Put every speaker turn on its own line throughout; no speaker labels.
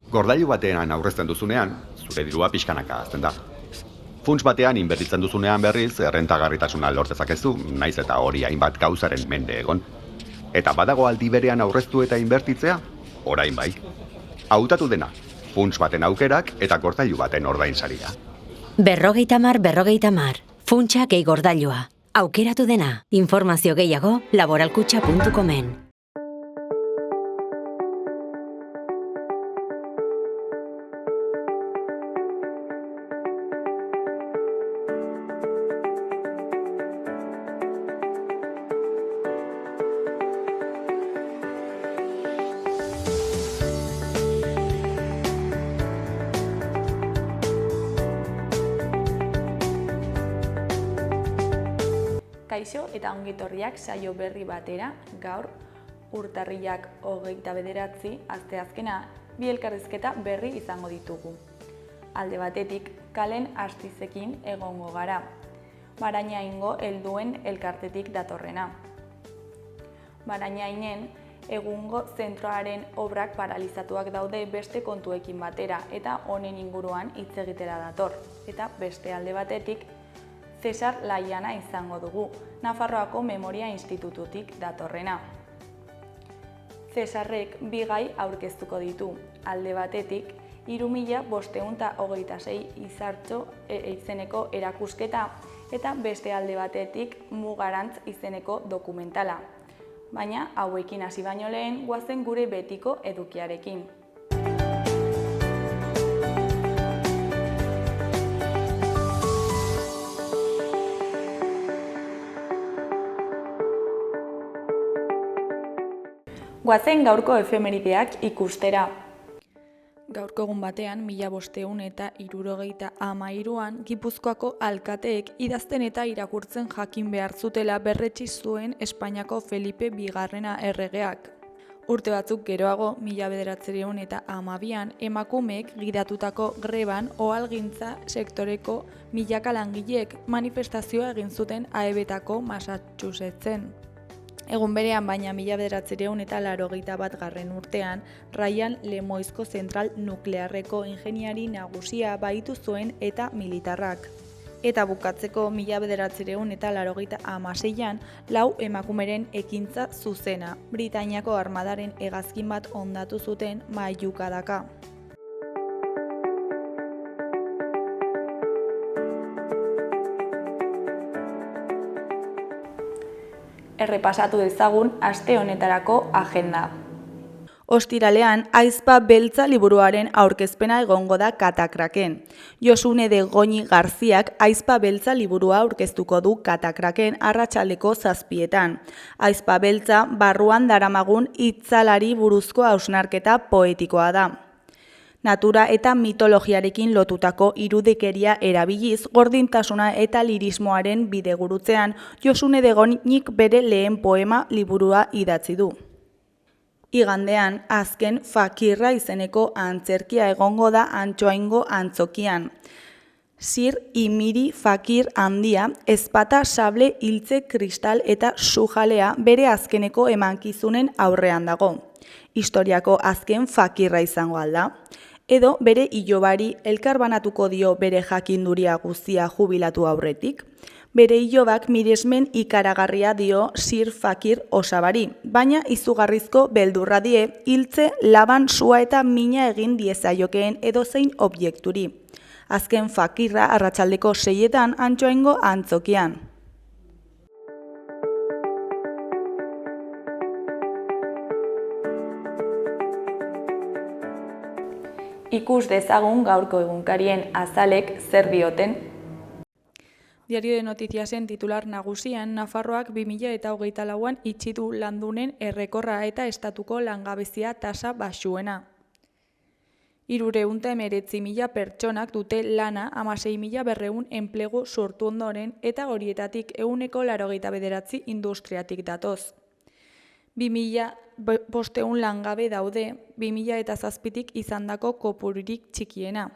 Gordailu batean aurrezten duzunean, zure dirua pixkanaka hazten da. Funts batean inbertitzen duzunean berriz, errentagarritasuna lor dezakezu, naiz eta hori hainbat gauzaren mende egon. Eta badago aldi berean aurreztu eta inbertitzea, orain bai. Hautatu dena, funts baten aukerak eta gordailu baten ordainsaria.
50-50, funtsa gehi gordailua. Aukeratu dena, informazio gehiago laboralkutxa.comen.
Kaixo eta ongitorriak saio berri batera, gaur urtarrilak 29, asteazkena, bi elkarrizketa berri izango ditugu. Alde batetik, Kalen Astizekin egongo gara, Barainaingo helduen elkartetik datorrena. Barainainen egungo zentroaren obrak paralizatuak daude beste kontuekin batera eta honen inguruan hitz egitera dator. Eta beste alde batetik, Cesar Laiana izango dugu, Nafarroako Memoria Institututik datorrena. Cesarrek bi gai aurkeztuko ditu, alde batetik 3526 izartxo izeneko erakusketa eta beste alde batetik Mugarantz izeneko dokumentala. Baina hauekin hasi baino lehen goazen gure betiko edukiarekin. Goazen gaurko efemerideak ikustera. Gaurko egun batean, 1573an, Gipuzkoako alkateek idazten eta irakurtzen jakin behar zutela berretsi zuen Espainiako Felipe bigarrena erregeak. Urte batzuk geroago, 1912an, emakumeek gidatutako greban ohalgintza sektoreko milaka langileek manifestazioa egin zuten Aebetako Massachusettsen. Egun berean, baina 1981 urtean, Ryan Lemoizko zentral nuklearreko ingeniari nagusia baitu zuen eta militarrak. Eta bukatzeko 1986an, 4 emakumeren ekintza zuzena, Britainiako armadaren hegazkin bat hondatu zuten Mayukadaka. Errepasatu dezagun aste honetarako agenda. Ostiralean, Aizpa Beltza liburuaren aurkezpena egongo da Katakraken. Josune de Goñi Garziak Aizpa Beltza liburua aurkeztuko du Katakraken arratsaldeko 7etan. Aizpa Beltza barruan daramagun itzalari buruzko hausnarketa poetikoa da. Natura eta mitologiarekin lotutako irudikeria erabiliz, gordintasuna eta lirismoaren bidegurutzean, Josune de Goñik bere lehen poema liburua idatzi du. Igandean, azken Fakirra izeneko antzerkia egongo da Antsoaingo antzokian. Sir Imiri Fakir handia, ezpata, sable, hiltze, kristal eta sujalea bere azkeneko emankizunen aurrean dago. Historiako azken fakirra izango alda. Edo bere ilobari elkarbanatuko dio bere jakinduria guztia jubilatu aurretik. Bere ilobak miresmen ikaragarria dio Sir Fakir osabari, baina izugarrizko beldurra die hiltze, laban, sua eta mina egin diezaiokeen edozein objekturi. Azken fakirra arratsaldeko 6etan Antsoaingo antzokian. Ikus dezagun gaurko egunkarien azalek zer dioten. Diario de Noticiasen titular nagusian, Nafarroak 2024an itxi du landunen errekorra eta estatuko langabezia tasa baxuena. 319.000 pertsonak dute lana 16.200 enplegu sortu ondoren eta horietatik 89% industriatik datoz. 2.500 langabe daude 2007tik izandako kopururik txikiena.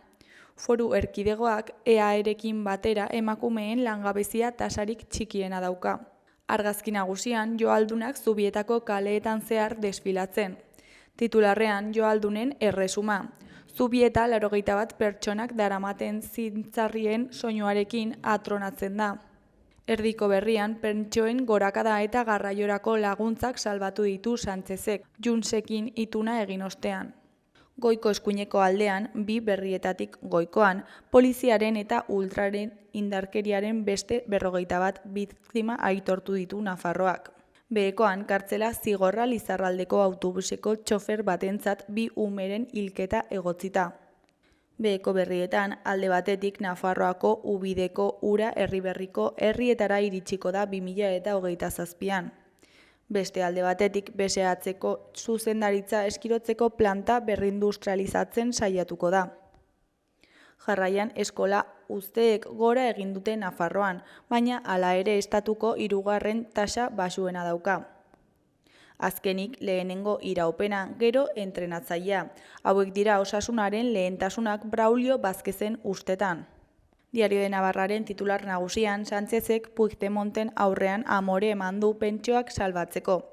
Foru erkidegoak EAErekin batera emakumeen langabezia tasarik txikiena dauka. Argazki nagusian Joaldunak Zubietako kaleetan zehar desfilatzen. Titularrean Joaldunen erresuma. Zubi eta 81 pertsonak daramaten zintzarrien soinuarekin atronatzen da. Erdiko Berrian pentsioen gorakada eta garraiorako laguntzak salbatu ditu Sánchezek, Junsekin ituna egin ostean. Goiko eskuineko aldean, bi berrietatik goikoan, poliziaren eta ultraren indarkeriaren beste 51 biktima aitortu ditu Nafarroak. Behekoan, kartzela zigorra Lizarraldeko autobuseko txofer batentzat bi umeren hilketa egotzita. Beheko Berrietan, alde batetik Nafarroako Ubideko ura Erriberriko herrietara iritsiko da 2027an. Beste alde batetik, beseatzeko zuzendaritza eskirotzeko planta berrindustrializatzen saiatuko da. Jarraian eskola uzteek gora egin dute Nafarroan, baina hala ere estatuko 3. tasa baxuena dauka. Azkenik lehenengo iraupena, gero entrenatzailea. Hauek dira osasunaren lehentasunak Braulio Vázquezen ustetan. Diario de Navarraren titular nagusian, Sánchezek Puigdemonten aurrean amore eman du pentsioak salbatzeko.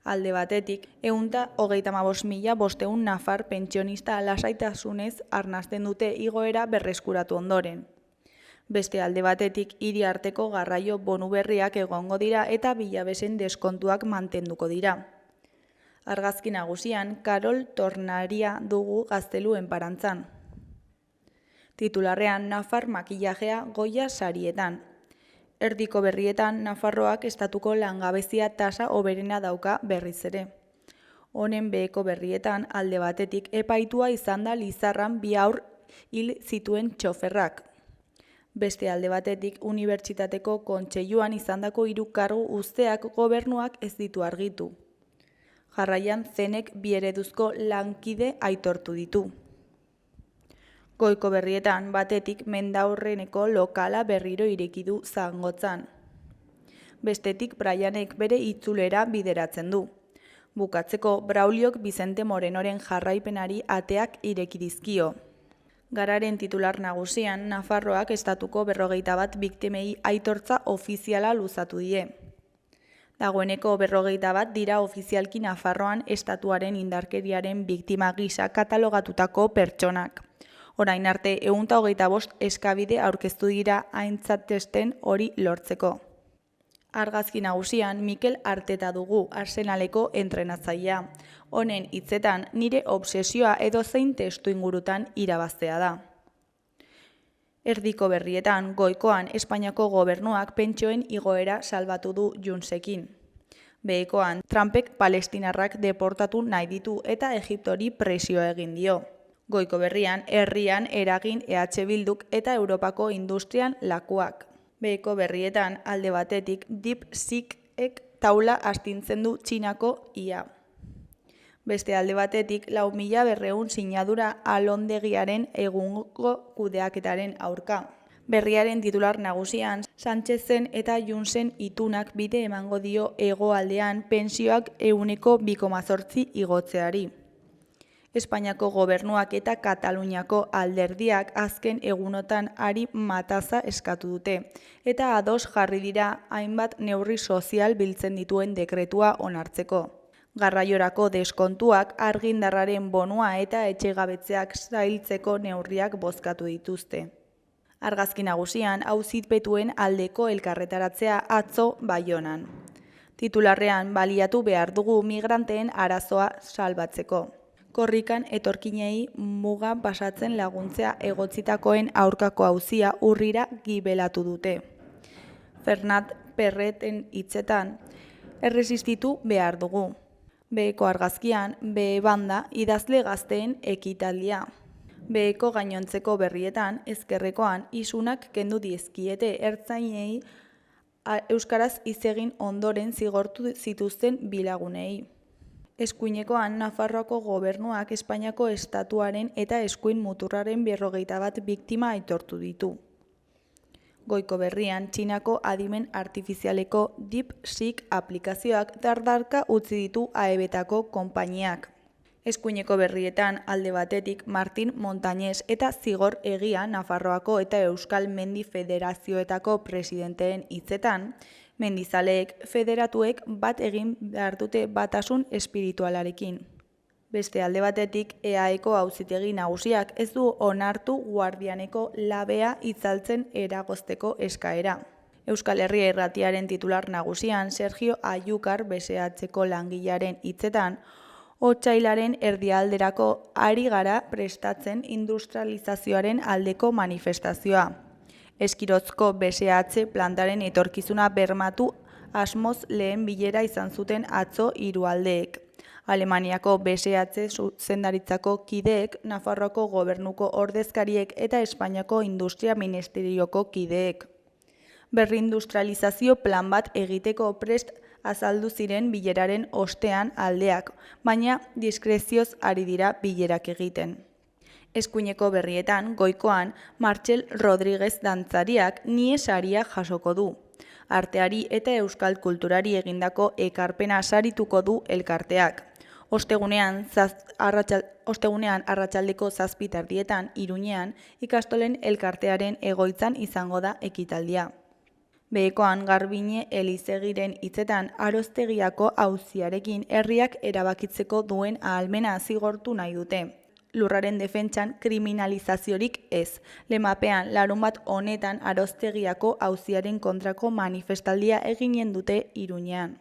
Alde batetik, 135.500 nafar pentsionista lasaitasunez arnasten dute igoera berreskuratu ondoren. Beste alde batetik, hiri arteko garraio bonu berriak egongo dira eta bilabesen deskontuak mantenduko dira. Argazki nagusian, Karol Tornaria dugu Gaztelu enparantzan. Titularrean, Nafar makillajea Goya sarietan. Erdiko Berrietan, Nafarroak estatuko langabezia tasa hoberena dauka berriz ere. Honen Beheko Berrietan, alde batetik, epaitua izan da Lizarran bi haur hil zituen txoferrak. Beste alde batetik, unibertsitateko kontseiluan izandako 3 kargu uzteak gobernuak ez ditu argitu. Jarraian, zenek bi ereduzko lankide aitortu ditu. Goiko Berrietan, batetik mendaurreneko lokala berriro ireki du Zangotzan. Bestetik, Braianek bere itzulera bideratzen du. Bukatzeko, Brauliok Vicente Morenoren jarraipenari ateak ireki dizkio. Gararen titular nagusian, Nafarroak estatuko 51 biktimei aitortza ofiziala luzatu die. Dagoeneko 51 dira ofizialki Nafarroan estatuaren indarkeriaren biktima gisa katalogatutako pertsonak. Orain arte 125 eskabide aurkeztu dira aintzatesten hori lortzeko. Argazki nagusian Mikel Arteta dugu, Arsenaleko entrenatzailea. Honen hitzetan, nire obsesioa edozein testu ingurutan irabaztea da. Erdiko Berrietan, goikoan, Espainiako gobernuak pentsioen igoera salbatu du Junsekin. Behekoan, Trumpek palestinarrak deportatu nahi ditu eta Egiptori presio egin dio. Goiko Berrian, herrian eragin EH Bilduk eta Europako industrian lakuak. Beheko Berrietan, alde batetik, DeepSeekek taula astintzen du Txinako IA. Beste alde batetik, 4.200 sinadura alondegiaren egungo kudeaketaren aurka. Berriaren titular nagusian, Sánchezen eta Junsen itunak bide emango dio hegoaldean pentsioak 2,8 igotzeari. Espainiako gobernuak eta Kataluniako alderdiak azken egunotan ari mataza eskatu dute, eta ados jarri dira hainbat neurri sozial biltzen dituen dekretua onartzeko. Garraiorako deskontuak, argindarraren bonua eta etxegabetzeak zailtzeko neurriak bozkatu dituzte. Argazki nagusian, auzitpetuen aldeko elkarretaratzea atzo Baionan. Titularrean, baliatu behar dugu migranteen arazoa salbatzeko. Korrikan etorkinei muga pasatzen laguntzea egotzitakoen aurkako auzia urrira gibelatu dute. Fernat Perreten hitzetan, erresistitu behar dugu. Beheko argazkian, behe banda idazle gazteen ekitaldia. Beheko gainontzeko Berrietan, ezkerrekoan isunak kendu dizkiete ertzainei euskaraz hitz egin ondoren zigortu zituzten bilagunei. Eskuinekoan, Nafarroako gobernuak Espainiako estatuaren eta eskuin muturraren 51 biktima aitortu ditu. Goiko Berrian, Txinako adimen artifizialeko DeepSeek aplikazioak dardarka utzi ditu AEBetako konpainiak. Eskuineko Berrietan, alde batetik, Martin Montañez eta Zigor Egia Nafarroako eta Euskal Mendi Federazioetako presidenteen hitzetan, mendizaleek federatuek bat egin behar dute batasun espiritualarekin. Beste alde batetik, EAEko auzitegi nagusiak ez du onartu Guardianeko labea itzaltzen eragozteko eskaera. Euskal Herria Irratiaren titular nagusian Sergio Aiukar BSH-ko langilearen hitzetan, otsailaren erdialderako ari gara prestatzen industrializazioaren aldeko manifestazioa. Eskirozko BSH plantaren etorkizuna bermatu asmoz lehen bilera izan zuten atzo hiru aldeek. Alemaniako BSH zuzendaritzako kideek, Nafarroako gobernuko ordezkariek eta Espainiako Industria Ministerioko kideek. Berrindustrializazio plan bat egiteko prest azaldu ziren bileraren ostean aldeak, baina diskrezioz ari dira bilerak egiten. Eskuineko berrietan, goikoan, Martxel Rodríguez dantzariak nie saria jasoko du. Arteari eta euskal kulturari egindako ekarpena sarituko du elkarteak. Ostegunean arratsaldeko 7:00 Iruñean, ikastolen elkartearen egoitzan izango da ekitaldia. Behekoan Garbine Elizegiren hitzetan Arostegiako auziarekin herriak erabakitzeko duen ahalmena zigortu nahi dute. Lurraren defentsan kriminalizaziorik ez. Lemapean larunbat honetan Arostegiako auziaren kontrako manifestaldia eginen dute Iruñean.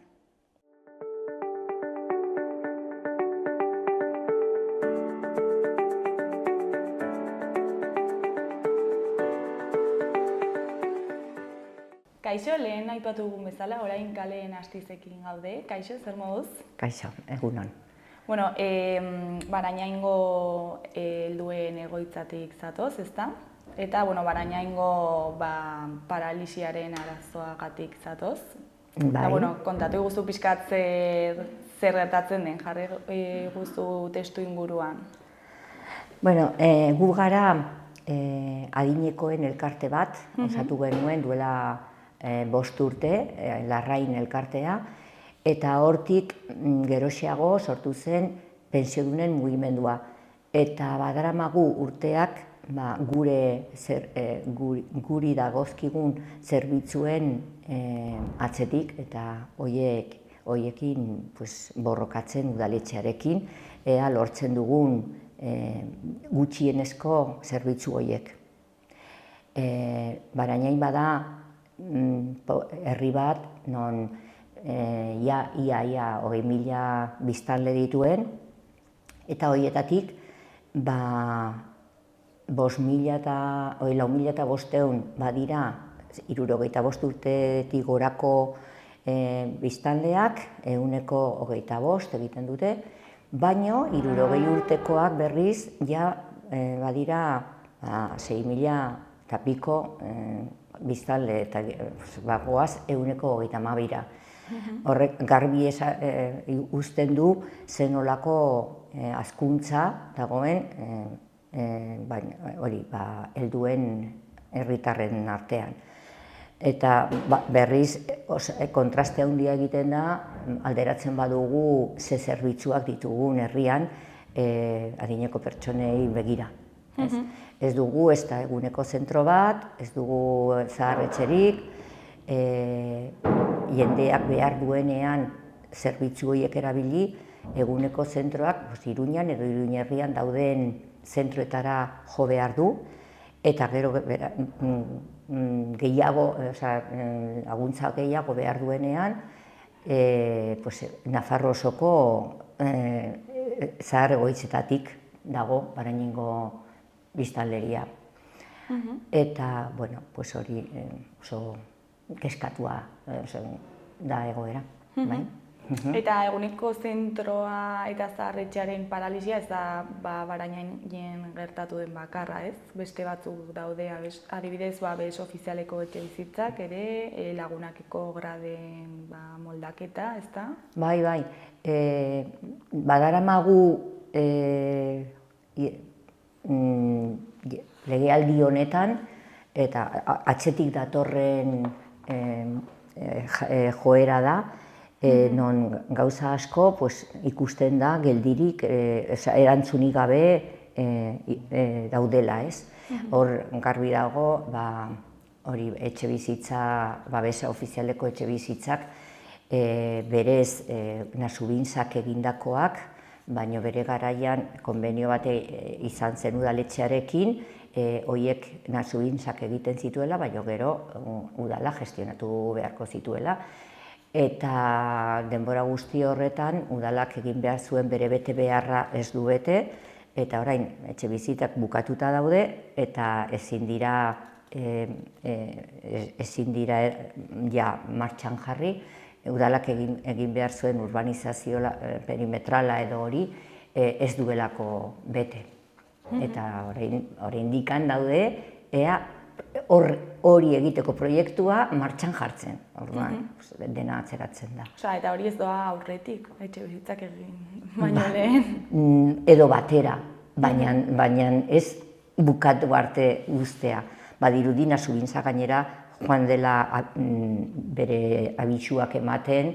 Kaixo, lehen aipatu dugun bezala, orain kaleen astizekin gaude. Kaixo, zer moduz?
Kaixo, egunon.
Bueno, Barañaingo helduen egoitzatik zatoz, ezta? Eta, Barañaingo paralisiaren arazoagatik zatoz.
Bai.
Eta, kontatu iguzu pixkat zer gertatzen den, jarri guzu testu inguruan.
Gu gara adinekoen elkarte bat, osatu genuen duela 5 urte, Larrain elkartea, eta hortik geroxeago sortu zen pentsiodunen mugimendua. Eta badaramagu urteak guri dagozkigun zerbitzuen atzetik eta hoiekin borrokatzen udaletxearekin, ea lortzen dugun gutxienezko zerbitzu horiek. Barañain bada herri bat, non ia 20.000 biztanle dituen, eta horietatik 4.500 badira 65 urtetik gorako biztanleak, 125 egiten dute, baino 60 urtekoak berriz badira 6.000 eta piko biztanle, eta goaz 132. Horrek garbi uzten du zenolako hazkuntza dagoen helduen herritarren artean. Eta berriz kontraste handia egiten da, alderatzen badugu ze zerbitzuak ditugun herrian adineko pertsonei begira. Ez dugu ez da eguneko zentro bat, ez dugu zaharretxerik, jendeak behar duenean zerbitzu horiek erabili, eguneko zentroak Iruñan edo Iruñerrian dauden zentroetara jo behar du, eta gero gehiago, laguntza gehiago behar duenean, Nafarro osoko zahar egoitzetatik dago Barañaingo biztanleria. Eta, hori oso keskatua da egoera.
Eta eguneko zentroa eta zaharretxearen paralisia ez da Barañainen gertatu den bakarra, ez? Beste batzuk daude, adibidez, bez ofizialeko etxe bizitzak ere, lagunakiko graden moldaketa, ez da?
Bai. Badaramagu legealdi honetan, eta atzetik datorren joera da, non gauza asko ikusten da geldirik erantzunik gabe daudela, ez? Hor garbi dago, hori etxe bizitza, babesa ofizialeko etxe bizitzak, berez nasubintzak egindakoak, baina bere garaian konbenio bate izan zen udaletxearekin, horiek nasugintzak egiten zituela, baina gero udala gestionatu beharko zituela. Eta denbora guzti horretan, udalak egin behar zuen bere bete beharra ez du bete, eta orain etxe bizitak bukatuta daude, eta ezin dira ja martxan jarri, udalak egin behar zuen urbanizazio perimetrala edo hori ez duelako bete. Eta oraindik daude, ea hori egiteko proiektua martxan jartzen, orduan dena atzeratzen da.
Eta hori ez doa aurretik, etxe bizitzak egin, baina lehen.
Edo batera, baina ez bukatu arte guztea. Badirudi Nasugintza gainera joan dela bere abisuak ematen,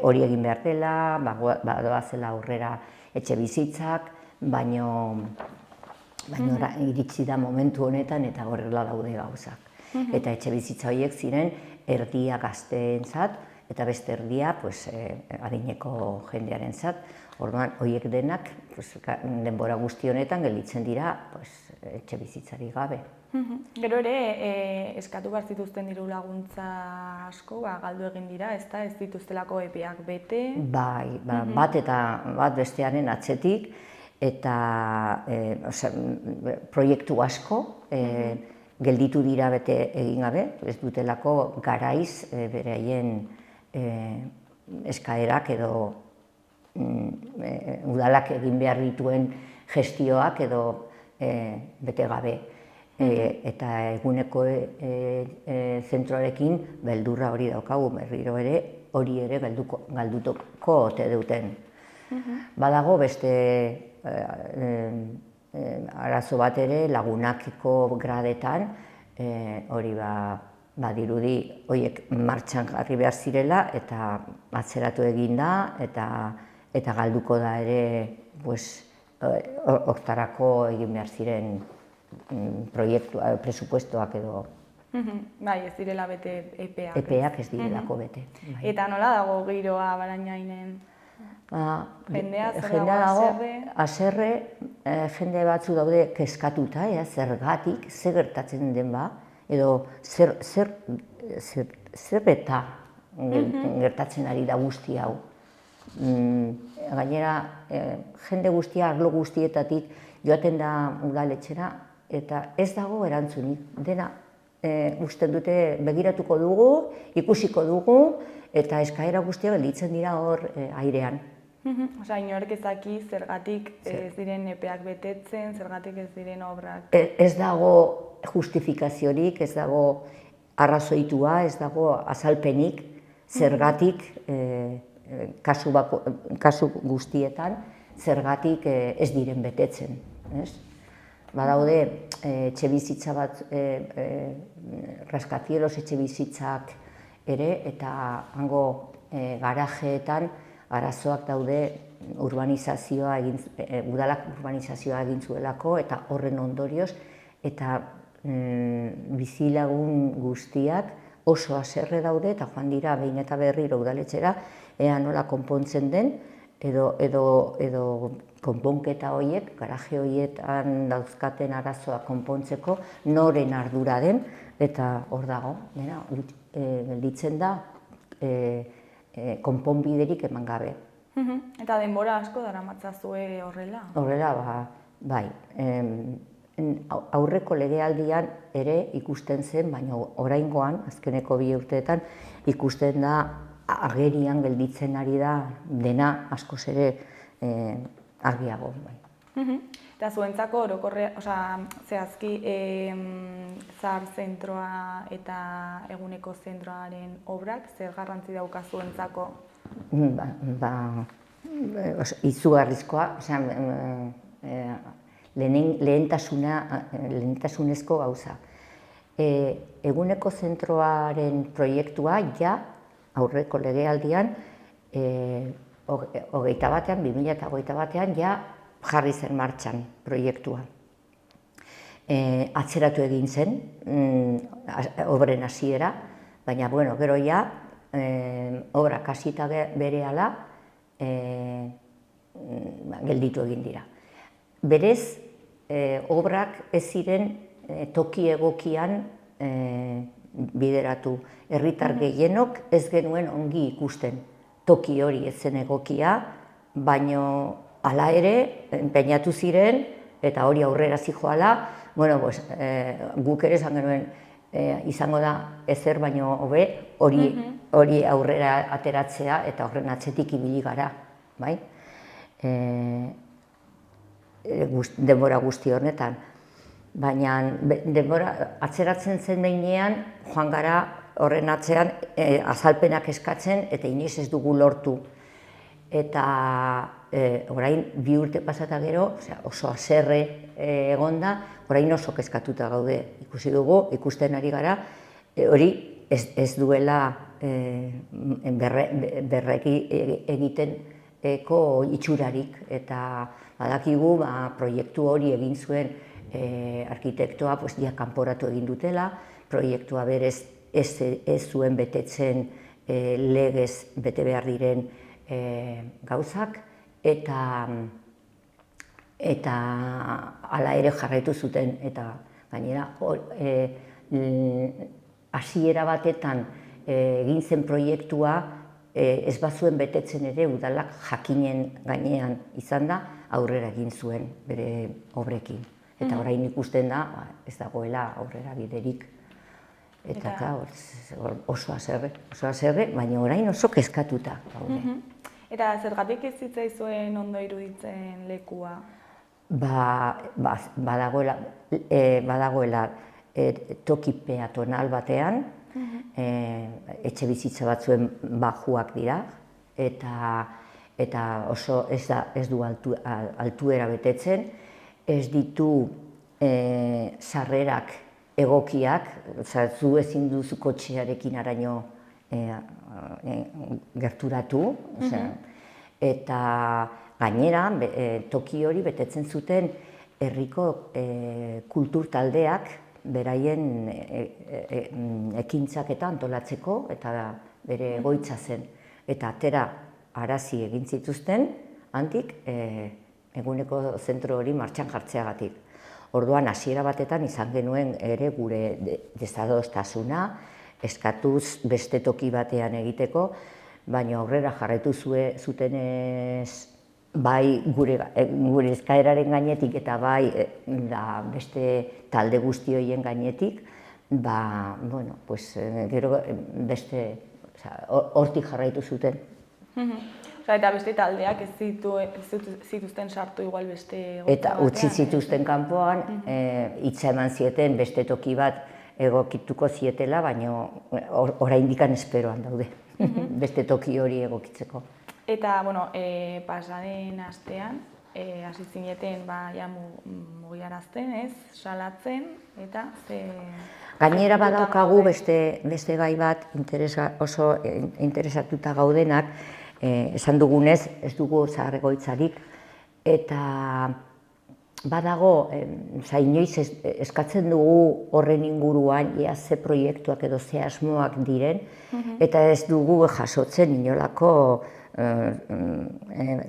hori egin behar dela, badoazela aurrera etxe bizitzak, baina iritsi da momentu honetan eta horrela daude gauzak. Eta etxe bizitza horiek ziren erdia gazteentzat eta beste erdia adineko jendearentzat. Orduan horiek denak denbora guzti honetan gelditzen dira etxe bizitzari gabe.
Gero ere eskatu behar zituzten diru laguntza asko, galdu egin dira, ez dituztelako epeak bete?
Bai, bat bestearen atzetik, eta proiektu asko gelditu dira bete egin gabe, ez dutelako garaiz beraien eskaerak edo udalak egin behar dituen gestioak edo bete gabe. Eta eguneko zentroarekin beldurra hori daukagu, berriro ere hori ere galdutuko ote duten. Badago beste arazo bat ere lagunakiko gradetan, hori badirudi horiek martxan jarri behar zirela eta atzeratu egin da eta galduko da ere hortarako egin behar ziren presupuestoak edo.
Bai, ez direla bete epeak.
Epeak ez direlako bete.
Eta nola dago giroa Barainainen? Jendea dago,
haserre, jende batzu daude kezkatuta, zergatik, zer gertatzen den edo zer eta gertatzen ari da guzti hau. Gainera, jende guztia, arlo guztietatik joaten da udaletxera, eta ez dago erantzunik. Dena usten dute begiratuko dugu, ikusiko dugu, eta eskaera guztia gelditzen dira hor airean.
Inork ezaki zergatik ez diren epeak betetzen, zergatik ez diren obrak.
Ez dago justifikaziorik, ez dago arrazoitua, ez dago azalpenik zergatik kasu guztietan zergatik ez diren betetzen. Badaude etxe bizitza bat, rascacielos etxe bizitzak ere, eta hango garajeetan arazoak daude udalak urbanizazioa egin zuelako eta horren ondorioz, eta bizilagun guztiak oso haserre daude eta joan dira behin eta berriro udaletxera, ea nola konpontzen den, edo konponketa horiek, garaje horietan dauzkaten arazoa konpontzeko, noren ardura den, eta hor dago, gelditzen da konponbiderik eman gabe.
Eta denbora asko daramatzazue horrela?
Horrela, bai. Aurreko legealdian ere ikusten zen, baina oraingoan, azkeneko 2 urteetan, ikusten da agerian gelditzen ari da dena askoz ere argiago.
Eta zuentzako zehazki zahar zentroa eta eguneko zentroaren obrak, zer garrantzi dauka zuentzako?
Izugarrizkoa, lehentasunezko gauza. Eguneko zentroaren proiektua ja aurreko legealdian 2021 batean ja jarri zen martxan proiektua. Atzeratu egin zen obren hasiera, baina gero ja obrak hasita berehala gelditu egin dira. Berez, obrak ez ziren toki egokian bideratu. Herritar gehienok ez genuen ongi ikusten. Toki hori ez zen egokia, baino hala ere, enpeinatu ziren, eta hori aurrera zijoala, guk ere esan genuen izango da ezer baino hobe hori aurrera ateratzea eta horren atzetik ibili gara, bai? Denbora guzti honetan. Baina denbora atzeratzen zen behinean, joan gara horren atzean azalpenak eskatzen eta inoiz ez dugu lortu. Eta orain 2 urte pasata gero, oso haserre egonda, orain oso kezkatuta gaude. Ikusi dugu, ikusten ari gara, hori ez duela berreki egiteneko itxurarik. Eta badakigu proiektu hori egin zuen arkitektoa kanporatu egin dutela, proiektua berez ez zuen betetzen legez bete behar diren gauzak, eta hala ere jarraitu zuten, eta gainera hasiera batetan egin zen proiektua ez bazuen betetzen ere udalak jakinen gainean izan da aurrera egin zuen bere obrekin. Eta orain ikusten da ez dagoela aurrera biderik. Eta oso haserre, baina orain oso kezkatuta gaude.
Eta zergatik ez zitzaizuen ondo iruditzen lekua?
Badagoela toki peatonal batean, etxe bizitza batzuen bajuak dira, eta oso ez du altuera betetzen, ez ditu sarrerak egokiak, zu ezin duzu kotxearekin araño gerturatu, eta gainera toki hori betetzen zuten herriko kultur taldeak beraien ekintzak eta antolatzeko, eta bere egoitza zen. Eta atera arazi egin zituzten, handik eguneko zentro hori martxan jartzeagatik. Orduan, hasiera batetan izan genuen ere gure desadostasuna, eskatuz beste toki batean egiteko, baina aurrera jarraitu zutenez bai gure eskaeraren gainetik eta bai beste talde guzti horien gainetik, gero beste hortik jarraitu zuten.
Eta beste taldeak ez zituzten sartu igual beste egoitza batean?
Eta utzi zituzten kanpoan, hitza eman zieten beste toki bat egokituko zietela, baina oraindik esperoan daude, beste toki hori egokitzeko.
Eta, pasaren astean, hasi zineten mugiarazten, ez, salatzen, eta
Gainera badaukagu beste gai bat oso interesatuta gaudenak, esan dugunez, ez dugu zahar egoitzarik, eta badago, inoiz eskatzen dugu horren inguruan, ia ze proiektuak edo ze asmoak diren, eta ez dugu jasotzen inolako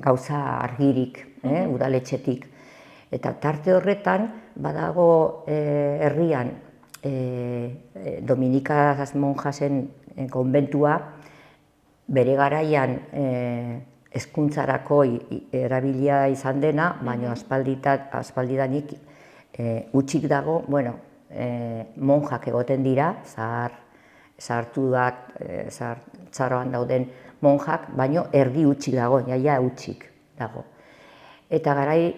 gauza argirik, udaletxetik. Eta tarte horretan, badago herrian Dominikaz monjasen konbentua, bere garaian hezkuntzarako erabilia izan dena, baina aspaldidanik utzik dago, monjak egoten dira, zahartuak, txarroan dauden monjak, baina erdi utzik dago, jaia utzik dago. Eta garai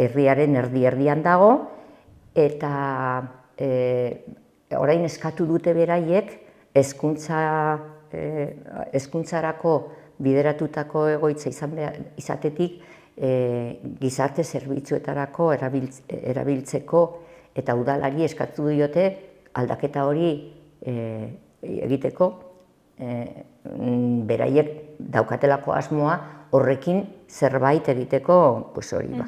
herriaren erdi-erdian dago, eta orain eskatu dute beraiek hezkuntzarako bideratutako egoitza izatetik gizarte zerbitzuetarako erabiltzeko, eta udalari eskatu diote aldaketa hori egiteko, beraiek daukatelako asmoa horrekin zerbait egiteko hori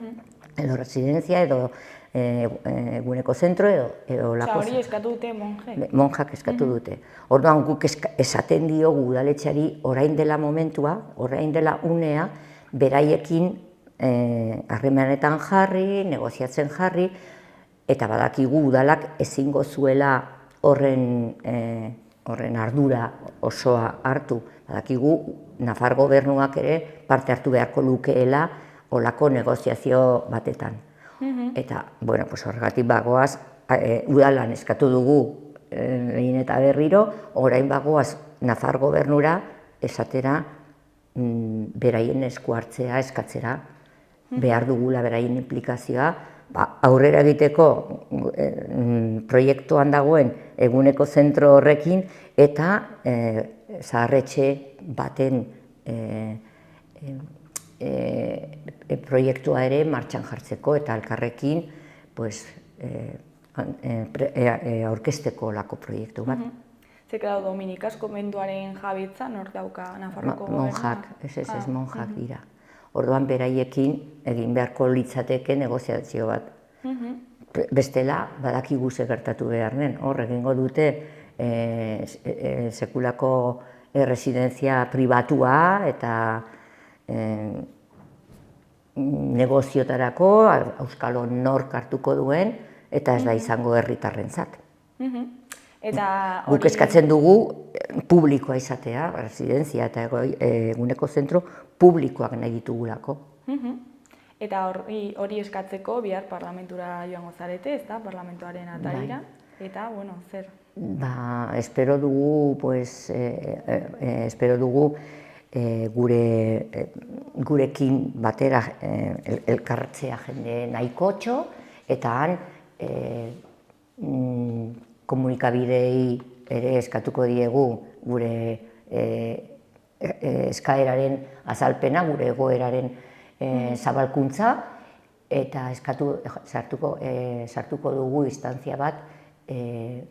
edo residentzia edo eguneko zentro edo lako.
Hori eskatu dute monjek?
Monjak eskatu dute. Orduan guk esaten diogu udaletxeari orain dela momentua, orain dela unea, beraiekin harremanetan jarri, negoziatzen jarri, eta badakigu udalak ezingo zuela horren ardura osoa hartu. Badakigu Nafar gobernuak ere parte hartu beharko lukeela olako negoziazio batetan. Eta, bueno, horregatik bagoaz, udalan eskatu dugu egin eta berriro, orain bagoaz Nafar gobernura esatera beraien esku hartzea eskatzera, behar dugula beraien implikazioa, aurrera egiteko proiektuan dagoen eguneko zentro horrekin eta zaharretxe baten proiektua ere martxan jartzeko eta elkarrekin aurkezteko lako proiektu bat.
Zekera Dominikas komentuaren jabitza, nor dauka Nafarroko gobernua?
Monjak, ez monjak dira. Orduan beraiekin egin beharko litzateke negoziazio bat. Bestela, badakigu ze gertatu behar den. Hor, egingo dute sekulako residentzia pribatua eta negoziotarako auskalo nork hartuko duen eta ez da izango herritarrentzat. Guk eskatzen dugu publikoa izatea, residentzia eta eguneko zentro publikoak nahi ditugulako.
Eta hori eskatzeko bihar parlamentura joango zarete, ez da, parlamentuaren atarira, eta, bueno, zer?
Espero dugu gurekin batera elkartzea jende nahikotxo, eta han komunikabidei ere eskatuko diegu gure eskaeraren azalpena, gure egoeraren zabalkuntza, eta sartuko dugu instantzia bat,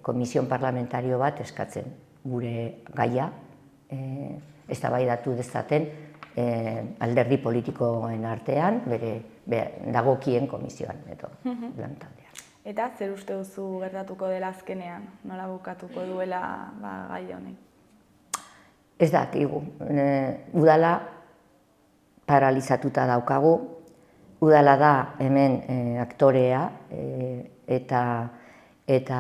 komision parlamentario bat eskatzen gure gaia, eztabaidatu dezaten alderdi politikoen artean, bere dagokien komisioan, edo lantaldean.
Eta zer uste duzu gertatuko dela azkenean, nola bukatuko duela gai honek?
Ez dakigu, udala paralizatuta daukagu, udala da hemen aktorea eta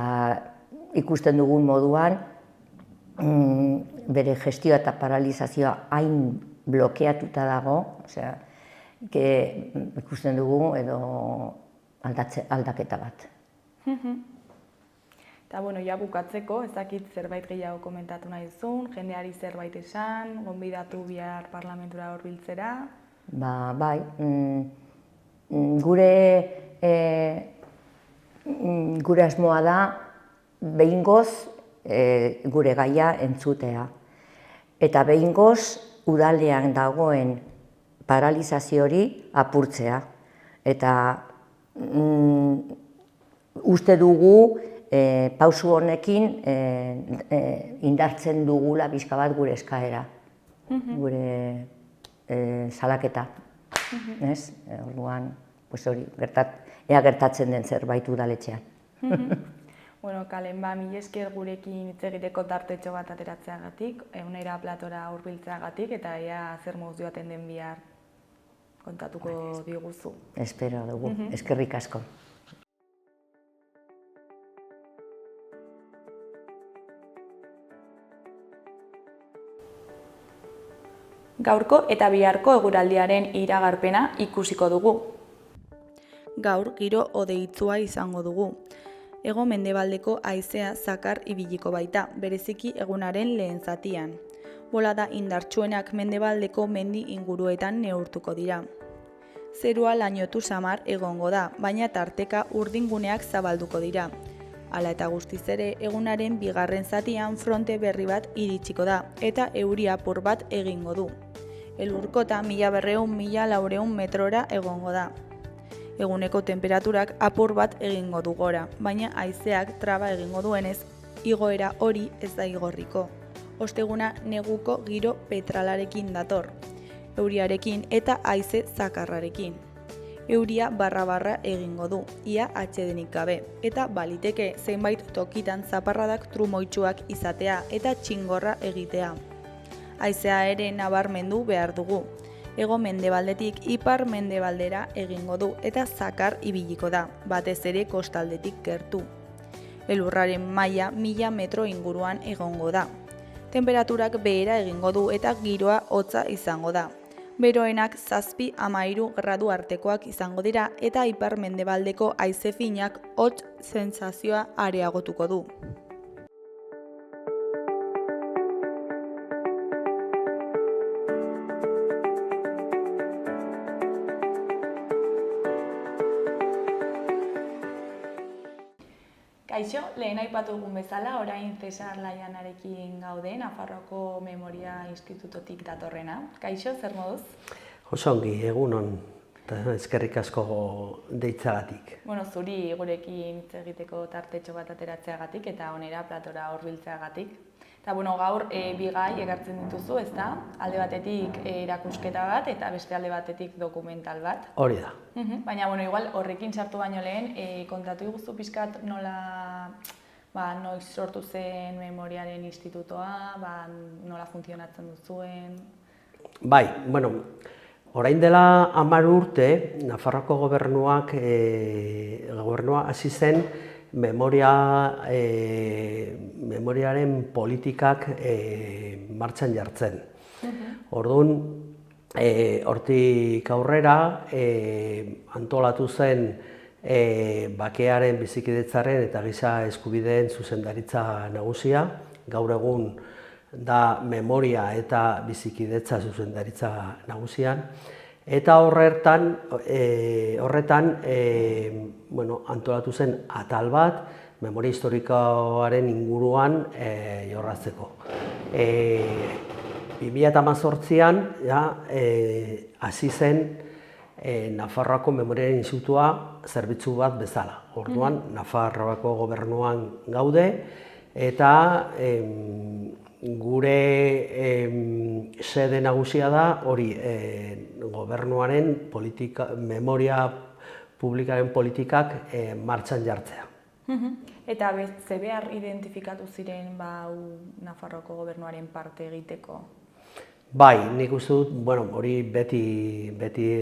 ikusten dugun moduan bere gestioa eta paralizazioa hain blokeatuta dago, ikusten dugu edo aldaketa bat.
Eta, bueno, ja bukatzeko, ez dakit zerbait gehiago komentatu nahi duzun, jendeari zerbait esan, gonbidatu bihar parlamentura hurbiltzera?
Bai, gure asmoa da behingoz gure gaia entzutea. Eta behingoz udalean dagoen paralizazio hori apurtzea. Eta uste dugu pausu honekin indartzen dugula pixka bat gure eskaera, gure salaketa. Orduan, hori, ea gertatzen den zerbait udaletxean.
Bueno, Kalen, mila esker gurekin hitz egiteko tartetxo bat ateratzeagatik, Eunera platora hurbiltzeagatik, eta ea zer moduz joaten den bihar kontatuko diguzu.
Espero dugu, eskerrik asko.
Gaurko eta biharko eguraldiaren iragarpena ikusiko dugu. Gaur giro hodeitzua izango dugu. Hego-mendebaldeko haizea zakar ibiliko baita, bereziki egunaren lehen zatian. Bolada indartsuenak mendebaldeko mendi inguruetan neurtuko dira. Zerua lainotu samar egongo da, baina tarteka urdinguneak zabalduko dira. Hala eta guztiz ere, egunaren bigarren zatian fronte berri bat iritsiko da, eta euri apur bat egingo du. Elurkota 1200–1400 metrora egongo da. Eguneko temperaturak apur bat egingo du gora, baina haizeak traba egingo duenez, igoera hori ez da igorriko. Osteguna neguko giro petralarekin dator, euriarekin eta haize zakarrarekin. Euria barra-barra egingo du, ia atsedenik gabe, eta baliteke zenbait tokitan zaparradak trumoitsuak izatea eta txingorra egitea. Haizea ere nabarmendu behar dugu. Hego-mendebaldetik ipar-mendebaldera egingo du eta zakar ibiliko da, batez ere kostaldetik gertu. Elurraren maila 1000 metro inguruan egongo da. Temperaturak behera egingo du eta giroa hotza izango da. Beroenak 7-13 gradu artekoak izango dira eta ipar-mendebaldeko haize finak hotz sentsazioa areagotuko du. Kaixo, lehen aipatu dugun bezala, orain Cesar Laianarekin gaude, Nafarroako Memoria Institutotik datorrena. Kaixo, zer moduz?
Osongi, egunon, eta eskerrik asko deitzagatik.
Zuri gurekin hitz egiteko tartetxo bat ateratzeagatik eta onera platora hurbiltzeagatik. Eta gaur bi gai ekartzen dituzu, ezta? Alde batetik erakusketa bat eta beste alde batetik dokumental bat.
Hori da.
Baina, igual horrekin sartu baino lehen, kontatu iguzu pixkat nola noiz sortu zen Memoriaren Institutoa, nola funtzionatzen duzuen?
Bai, orain dela 10 urte, Nafarroako gobernua hasi zen memoriaren politikak martxan jartzen. Orduan, hortik aurrera antolatu zen bakearen, bizikidetzaren eta giza eskubideen zuzendaritza nagusia. Gaur egun da memoria eta bizikidetza zuzendaritza nagusian. Eta horretan antolatu zen atal bat, memoria historikoaren inguruan jorratzeko. 2018an hasi zen Nafarroako Memoriaren Institutua zerbitzu bat bezala. Orduan, Nafarroako gobernuan gaude eta gure sede nagusia da hori gobernuaren memoria publikaren politikak martxan jartzea.
Eta ze behar identifikatu ziren Nafarroako gobernuaren parte egiteko?
Bai, nik uste dut, hori beti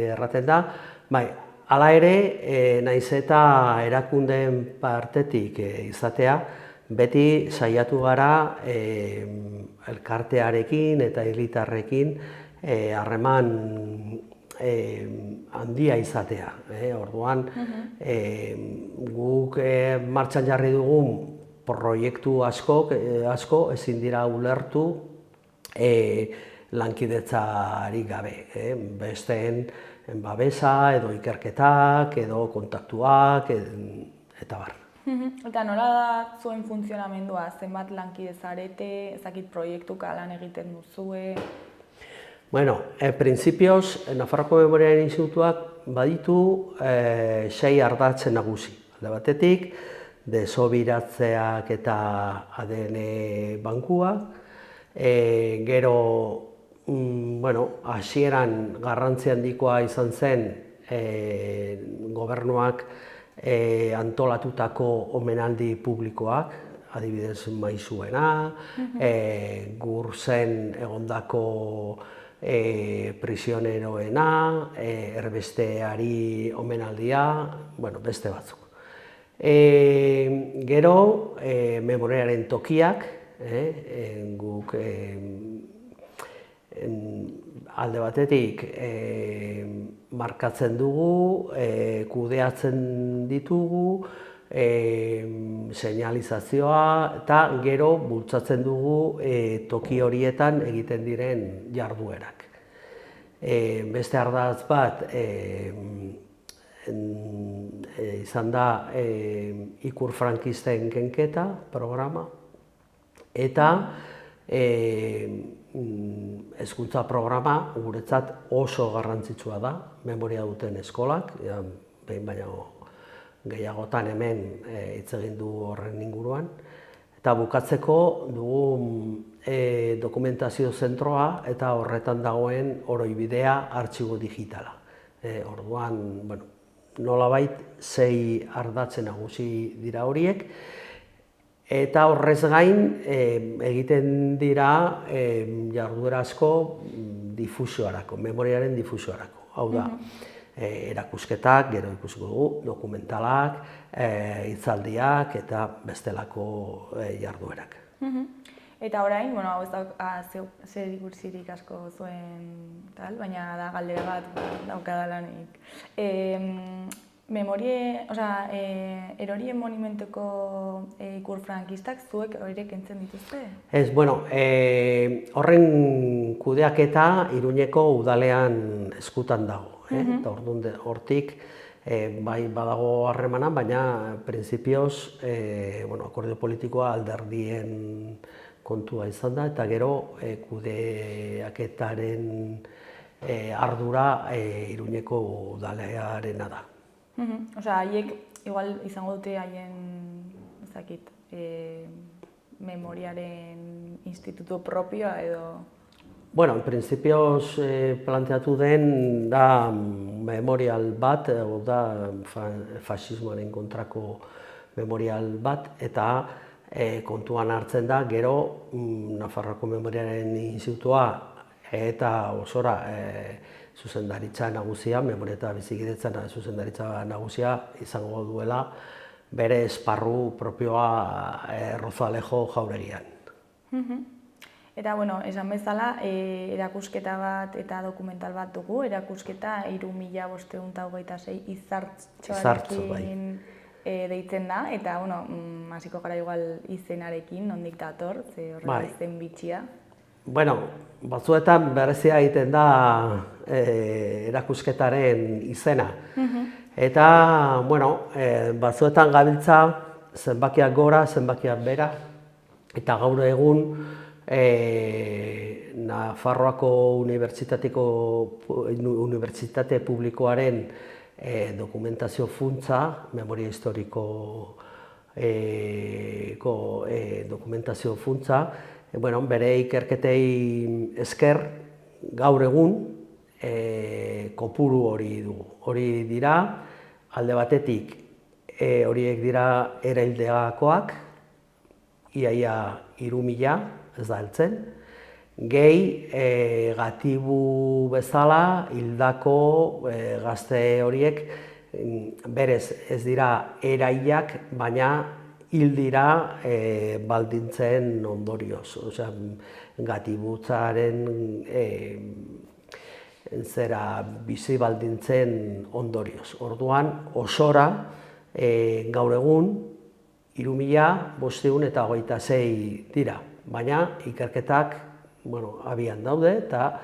erraten da. Bai, hala ere, naiz eta erakundeen partetik izatea, beti saiatu gara elkartearekin eta hiritarrekin harreman handia izatea. Orduan, guk martxan jarri dugun proiektu asko ezin dira ulertu lankidetzarik gabe. Besteen babesa edo ikerketak edo kontaktuak eta bar.
Eta nola da zuen funtzionamendua? Zenbat lankide zarete, ezakit proiektuka lan egiten duzue?
Principios, Nafarroako Memoriaren Institutuak baditu 6 ardatz nagusi. Alde batetik, desobiratzeak eta ADN bankuak. Gero, hasieran garrantzi handikoa izan zen gobernuak antolatutako omenaldi publikoak, adibidez Maizuena, Gurzen egondako prisioneroena, erbesteari omenaldia, beste batzuk. Gero, memoriaren tokiak, guk alde batetik markatzen dugu, kudeatzen ditugu, señalizazioa eta gero bultzatzen dugu toki horietan egiten diren jarduerak. Beste ardatz bat izan da ikur frankisten kenketa programa eta hezkuntza programa guretzat oso garrantzitsua da, memoria duten eskolak, behin baino gehiagotan hemen hitz egin du horren inguruan. Eta bukatzeko dugu dokumentazio zentroa eta horretan dagoen oroibidea artxibo digitala. Orduan, nolabait 6 ardatze nagusi dira horiek. Eta horrez gain egiten dira jarduera asko difusioarako, memoriaren difusioarako. Hau da, erakusketak, gero ikusiko dugu, dokumentalak, hitzaldiak eta bestelako jarduerak.
Eta orain, bueno, hau ez da zer ikursirik asko zuen tal, baina da galdera bat daukadalanik. Erorien monumentuko ikur frankistak zuek horiek entzen dituzte?
Ez, bueno, horren kudeaketa Iruñeko udalean eskutan dago. Eta hortik bai badago harremana, baina printzipioz akordio politikoa alderdien kontua izan da, eta gero kudeaketaren ardura Iruñeko udalearena da.
Haiek igual izango dute haien, ez dakit, memoriaren instituto propioa edo...
Bueno, en printzipioz planteatu den da memorial bat, da faxismoaren kontrako memorial bat, eta kontuan hartzen da, gero Nafarroako Memoriaren Institutua eta osora zuzendaritza nagusia, memoria eta bizikidetza zuzendaritza nagusia izango duela bere esparru propioa Rozalejo jauregian.
Eta, bueno, esan bezala, erakusketa bat eta dokumental bat dugu, erakusketa 3526 izartxoarekin deitzen da, eta, bueno, hasiko gara igual izenarekin, nondik dator, ze horrela izen bitxia.
Bueno, batzuetan berezia egiten da erakusketaren izena. Eta, bueno, batzuetan gabiltza zenbakiak gora, zenbakiak bera, eta gaur egun Nafarroako Unibertsitate Publikoaren dokumentazio funtsa, memoria historiko dokumentazio funtsa, bere ikerketei esker gaur egun kopuru hori dugu. Hori dira, alde batetik, horiek dira eraildegakoak, iaia 3000, ez da heltzen, gehi gatibu bezala hildako gazte horiek berez ez dira erailak, baina hil dira baldintzen ondorioz. Osea, gatibutzaren bizi baldintzen ondorioz. Orduan, osora gaur egun 3526 dira, baina ikerketak abian daude eta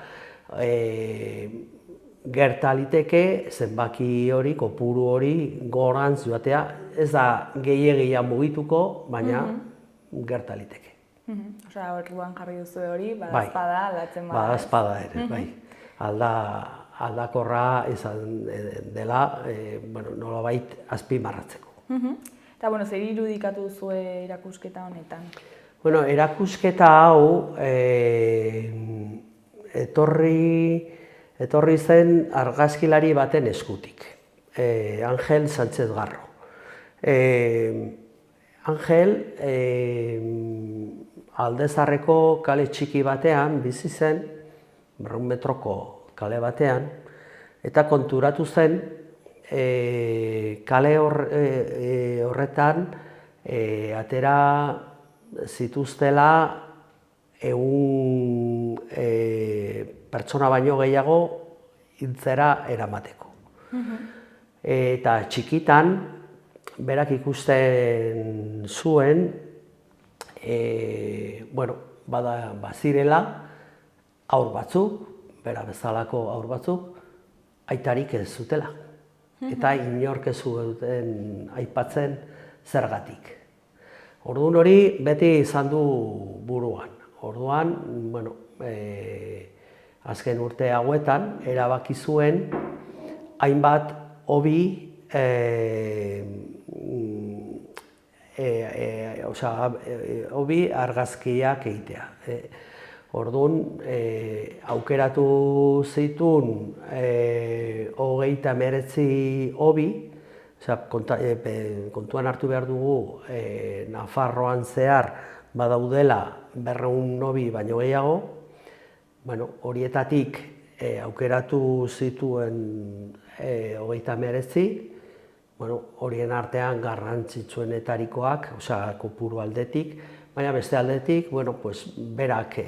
gerta liteke zenbaki hori, kopuru hori gorantz joatea, ez da gehiagia mugituko, baina gerta liteke.
Osea, orduan jarri duzu hori, badazpada aldatzen bada.
Badazpada ere, bai. Aldakorra izan dela, nolabait azpimarratzeko.
Eta, zer irudikatu duzue erakusketa honetan?
Erakusketa hau etorri zen argazkilari baten eskutik, Angel Sánchez Garro. Angel Aldezarreko kale txiki batean bizi zen, 200 metroko kale batean, eta konturatu zen kale horretan atera zituztela 100 pertsona baino gehiago hiltzera eramateko. Eta txikitan, berak ikusten zuen, bazirela haur batzuk, bera bezalako haur batzuk, aitarik ez zutela. Eta inork ez zuten aipatzen zergatik. Orduan hori beti izan du buruan. Orduan, azken urte hauetan, erabaki zuen hainbat hobi argazkiak egitea. Orduan, aukeratu zituen 39 hobi, kontuan hartu behar dugu Nafarroan zehar badaudela 200 hobi baino gehiago, horietatik aukeratu zituen 39, horien artean garrantzitsuenetarikoak, kopuru aldetik, baina beste aldetik, berak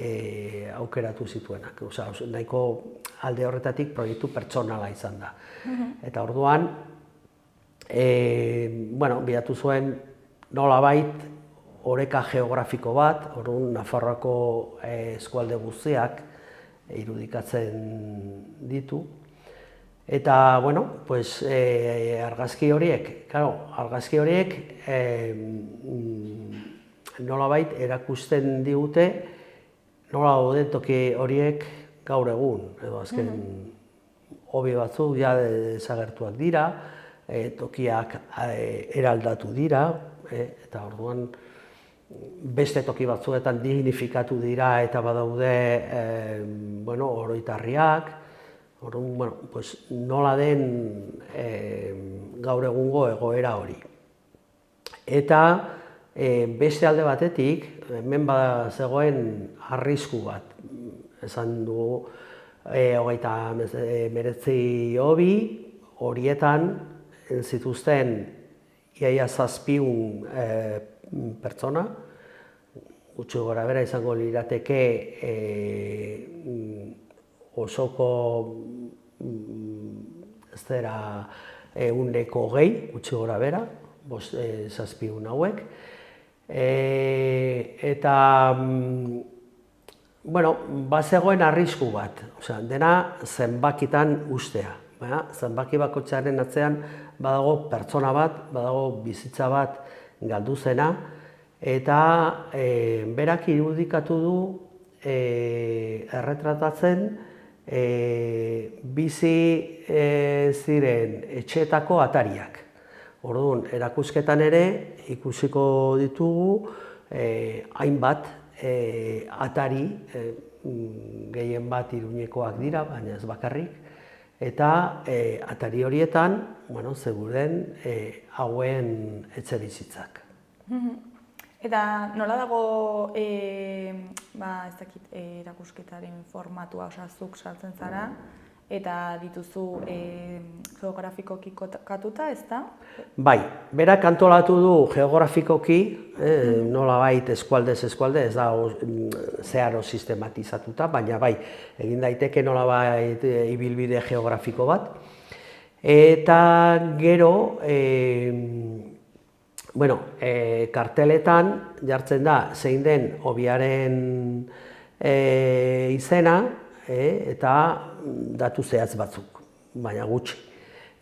aukeratu zituenak. Nahiko alde horretatik proiektu pertsonala izan da. Eta orduan, bilatu zuen nolabait oreka geografiko bat, orduan Nafarroako eskualde guztiak irudikatzen ditu. Eta, argazki horiek nolabait erakusten digute nola dauden toki horiek gaur egun, edo azken hobi batzuk ja desagertuak dira, tokiak eraldatu dira, eta orduan beste toki batzuetan dignifikatu dira eta badaude oroitarriak, orduan, nola den gaur egungo egoera hori. Eta beste alde batetik, hemen zegoen arrisku bat, esan dugu 39 hobi, horietan zituzten iaia 700 pertsona, gutxi gora bera izango lirateke osoko ez dira 120, gutxi gora bera, 700 hauek. Eta, bazegoen arrisku bat, dena zenbakitan ustea. Zenbaki bakoitzaren atzean badago pertsona bat, badago bizitza bat galdu zena, eta berak irudikatu du erretratatzen bizi ziren etxeetako atariak. Orduan, erakusketan ere ikusiko ditugu hainbat atari, gehien bat Iruñekoak dira, baina ez bakarrik, eta atari horietan zeuden hauen etxebizitzak.
Eta nola dago erakusketaren formatua, zuk sartzen zara, eta dituzu geografikoki katuta, ez da?
Bai, berak antolatu du geografikoki, nolabait eskualdez eskualde, ez da zeharo sistematizatuta, baina bai, egin daiteke nolabait ibilbide geografiko bat. Eta gero, karteletan jartzen da zein den hobiaren izena, eta datu zehatz batzuk, baina gutxi.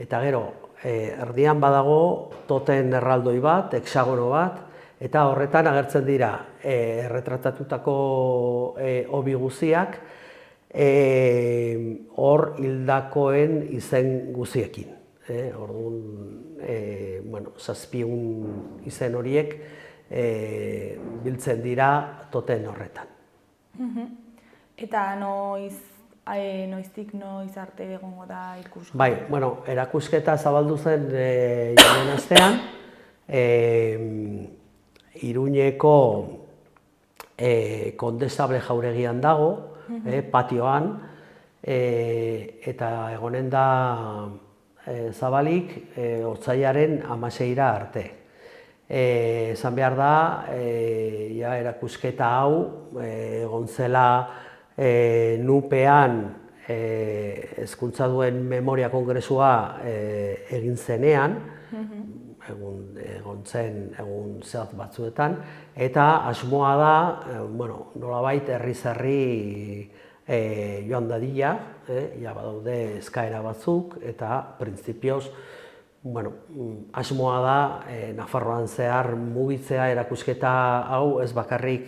Eta gero, erdian badago toten erraldoi bat, hexagono bat, eta horretan agertzen dira erretratatutako hobi guztiak hor hildakoen izen guztiekin. Orduan, 700 izen horiek biltzen dira toten horretan.
Eta noiztik noiz arte egongo da ikusgai?
Bai, erakusketa zabaldu zen joan astean, Iruñeko Kondestable jauregian dago, patioan, eta egonen da zabalik otsailaren 16ra arte. Esan behar da, erakusketa hau egon zela nupean hezkuntza duen memoria kongresua egin zenean, egon zen egun zehat batzuetan, eta asmoa da, nolabait herriz-herri joan dadila, badaude eskaera batzuk, eta printzipioz, asmoa da Nafarroan zehar mugitzea erakusketa hau ez bakarrik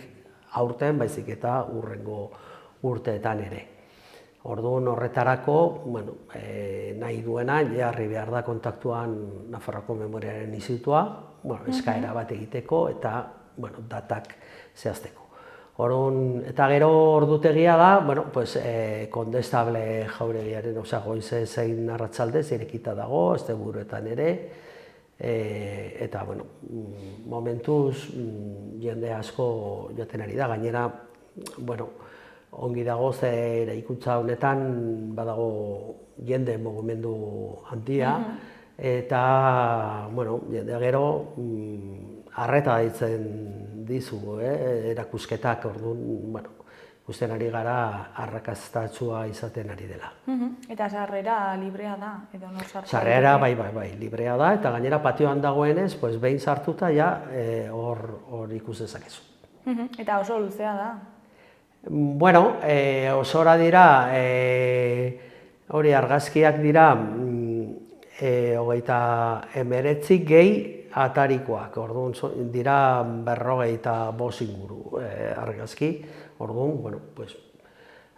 aurten, baizik eta hurrengo urteetan ere. Orduan horretarako, nahi duena, jarri behar da kontaktuan Nafarroako Memoriaren Institutua, eskaera bat egiteko eta datak zehazteko. Orduan, eta gero ordutegia da, Kondestable jauregiaren goize zein arratsaldez irekita dago, asteburuetan ere, eta momentuz jende asko joaten ari da, gainera, ongi dago ze eraikuntza honetan badago jende mugimendu handia, eta, bueno, jendea gero arreta deitzen dizu, erakusketak, orduan, bueno, ikusten ari gara arrakastatsua izaten ari dela.
Eta sarrera librea da, edo nor sartu?
Sarrera, bai, librea da, eta gainera patioan dagoenez, behin sartuta, ja, hor ikus dezakezu.
Eta oso luzea da.
Bueno, osora dira, hori argazkiak dira, 39 gehi atarikoak, orduan dira 45 inguru argazki, orduan, bueno, pues,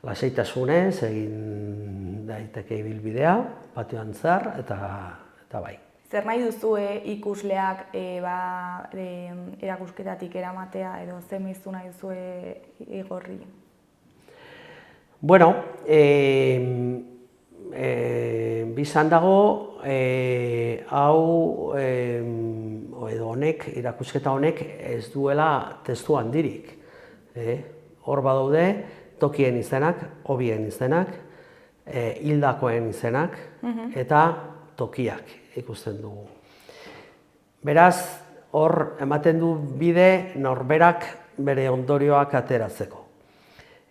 lasaitasunez egin daiteke ibilbidea, patioan zehar, eta bai.
Zer nahi duzue ikusleak erakusketatik eramatea, edo ze mezu nahi duzue igorri?
Bueno, bizan dago, hau, edo honek, erakusketa honek ez duela testu handirik. Hor badaude tokien izenak, hobien izenak, hildakoen izenak, eta tokiak ikusten dugu. Beraz, hor ematen du bide norberak bere ondorioak ateratzeko.